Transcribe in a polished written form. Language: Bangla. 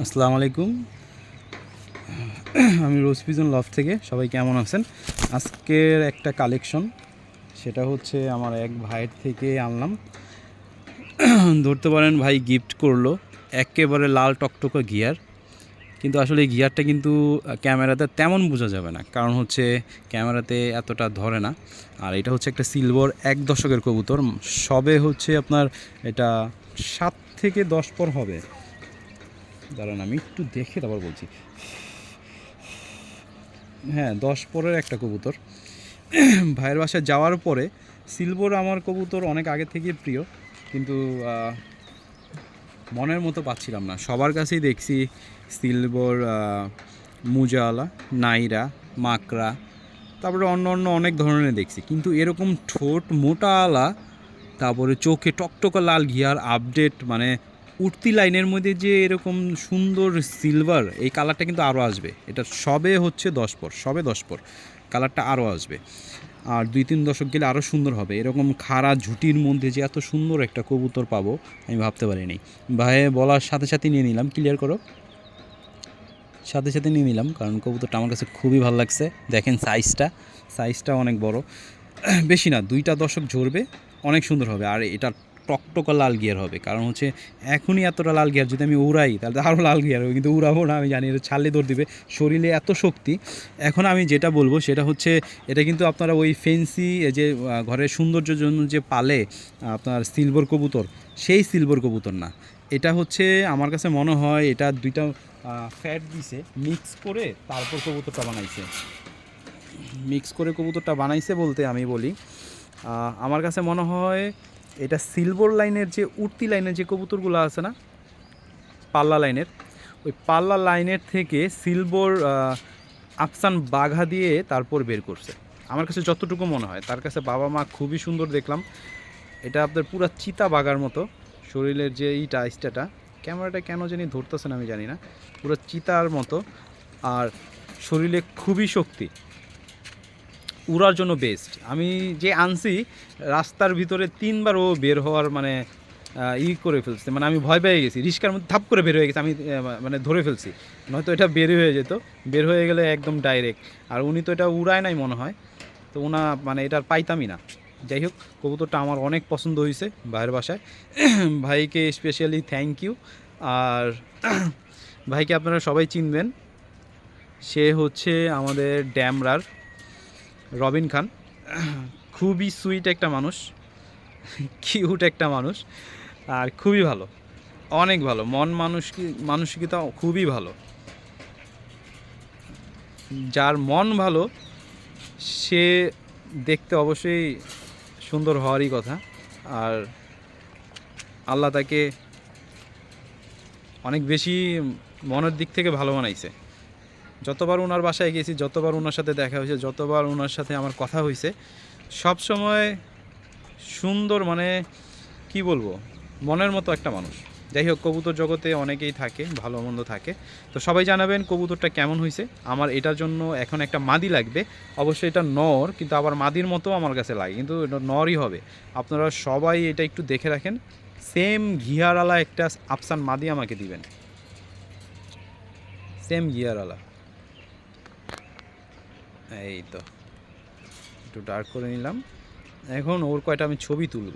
আসসালামু আলাইকুম। আমি পিজন লফট থেকে। সবাই কেমন আছেন? আজকের একটা কালেকশন, সেটা হচ্ছে আমার এক ভাইয়ের থেকে আনলাম। ধরতে পারেন ভাই গিফট করলো একেবারে লাল টকটকে গিয়ার। কিন্তু আসলে এই গিয়ারটা কিন্তু ক্যামেরাতে তেমন বোঝা যাবে না, কারণ হচ্ছে ক্যামেরাতে এতটা ধরে না। আর এটা হচ্ছে একটা সিলভার 1 দশকের কবুতর। সবে হচ্ছে আপনার এটা 7 থেকে 10 পর হবে। দাঁড়ান আমি একটু দেখে তারপর বলছি। হ্যাঁ, 10 পরের একটা কবুতর। ভাইয়ের বাসায় যাওয়ার পরে সিলভার আমার কবুতর অনেক আগে থেকে প্রিয়, কিন্তু মনের মতো পাচ্ছিলাম না। সবার কাছেই দেখছি সিলভার, মুজাওয়ালা, নাইরা, মাকড়া, তারপরে অন্য অন্য অনেক ধরনের দেখছি, কিন্তু এরকম ঠোঁট মোটাওয়ালা, তারপরে চোখে টকটকা লাল গিয়ার আপডেট, মানে উঠতি লাইনের মধ্যে যে এরকম সুন্দর সিলভার, এই কালারটা কিন্তু আরও আসবে। এটা সবে হচ্ছে 10 পর, সবে 10 পর, কালারটা আরও আসবে। আর 2-3 দশক গেলে আরও সুন্দর হবে। এরকম খাড়া ঝুটির মধ্যে যে এত সুন্দর একটা কবুতর পাবো আমি ভাবতে পারিনি। ভাই বলার সাথে সাথে নিয়ে নিলাম, ক্লিয়ার করো, সাথে সাথে নিয়ে নিলাম, কারণ কবুতরটা আমার কাছে খুবই ভালো লাগছে। দেখেন সাইজটা অনেক বড়, বেশি না, 2টা দশক ঝরবে, অনেক সুন্দর হবে। আর এটা টকটকা লাল গিয়ার হবে, কারণ হচ্ছে এখনই এতটা লাল গিয়ার যদি আমি উড়াই তাহলে আরও লাল গিয়ার হবে, কিন্তু উড়াবো না, আমি জানি এটা ছাড়লে দৌড় দিবে। শরীরে এত শক্তি। এখন আমি যেটা বলবো সেটা হচ্ছে, এটা কিন্তু আপনারা ওই ফেন্সি যে ঘরের সৌন্দর্যের জন্য যে পালে আপনার সিলভার কবুতর, সেই সিলভার কবুতর না। এটা হচ্ছে আমার কাছে মনে হয় এটা 2টা ফ্যাট দিছে, মিক্স করে তারপর কবুতরটা বানাইছে। মিক্স করে কবুতরটা বানাইছে বলতে আমি বলি, আমার কাছে মনে হয় এটা সিলভার লাইনের যে উঠতি লাইনের যে কবুতরগুলো আছে না, পাল্লা লাইনের, ওই পাল্লা লাইনের থেকে সিলভার আফসান বাঘা দিয়ে তারপর বের করছে। আমার কাছে যতটুকু মনে হয়, তার কাছে বাবা মা খুবই সুন্দর দেখলাম। এটা আপনার পুরো চিতা বাঘার মতো শরীরের যে ইস্টাটা, ক্যামেরাটা কেন জানি ধরতেছে না আমি জানি না, পুরো চিতার মতো। আর শরীরে খুবই শক্তি, উড়ার জন্য বেস্ট। আমি যে আনছি রাস্তার ভিতরে 3বার ও বের হওয়ার মানে করে ফেলছে, মানে আমি ভয় পেয়ে গেছি, রিস্কার মধ্যে থাপ করে বের হয়ে গেছে, আমি মানে ধরে ফেলছি, নয়তো এটা বের হয়ে যেত। বের হয়ে গেলে একদম ডাইরেক্ট। আর উনি তো এটা উড়ায় নাই মনে হয়, তো ওনা মানে এটার পাইতামই না। যাই হোক, কবুতরটা আমার অনেক পছন্দ হয়েছে ভাইয়ের বাসায়। ভাইকে স্পেশালি থ্যাংক ইউ। আর ভাইকে আপনারা সবাই চিনবেন, সে হচ্ছে আমাদের ড্যামরার রবিন খান। খুবই সুইট একটা মানুষ, কিউট একটা মানুষ, আর খুবই ভালো, অনেক ভালো, মানসিকতা খুবই ভালো। যার মন ভালো সে দেখতে অবশ্যই সুন্দর হওয়ারই কথা। আর আল্লাহ তাকে অনেক বেশি মনের দিক থেকে ভালো বানাইছে। যতবার ওনার বাসায় গেছি, যতবার ওনার সাথে দেখা হয়েছে, যতবার ওনার সাথে আমার কথা হয়েছে, সব সময় সুন্দর, মানে কি বলবো, মনের মতো একটা মানুষ। যাই হোক, কবুতর জগতে অনেকেই থাকে, ভালো মন্দ থাকে। তো সবাই জানাবেন কবুতরটা কেমন হয়েছে। আমার এটার জন্য এখন একটা মাদি লাগবে, অবশ্যই এটা নর, কিন্তু আবার মাদির মতো আমার কাছে লাগে, কিন্তু এটা নরই হবে। আপনারা সবাই এটা একটু দেখে রাখেন। সেম ঘিয়ারওয়ালা একটা আফসান মাদি আমাকে দিবেন, সেম ঘিয়ারওয়ালা। এই তো একটু ডার্ক করে নিলাম। এখন ওর কয়টা আমি ছবি তুলব।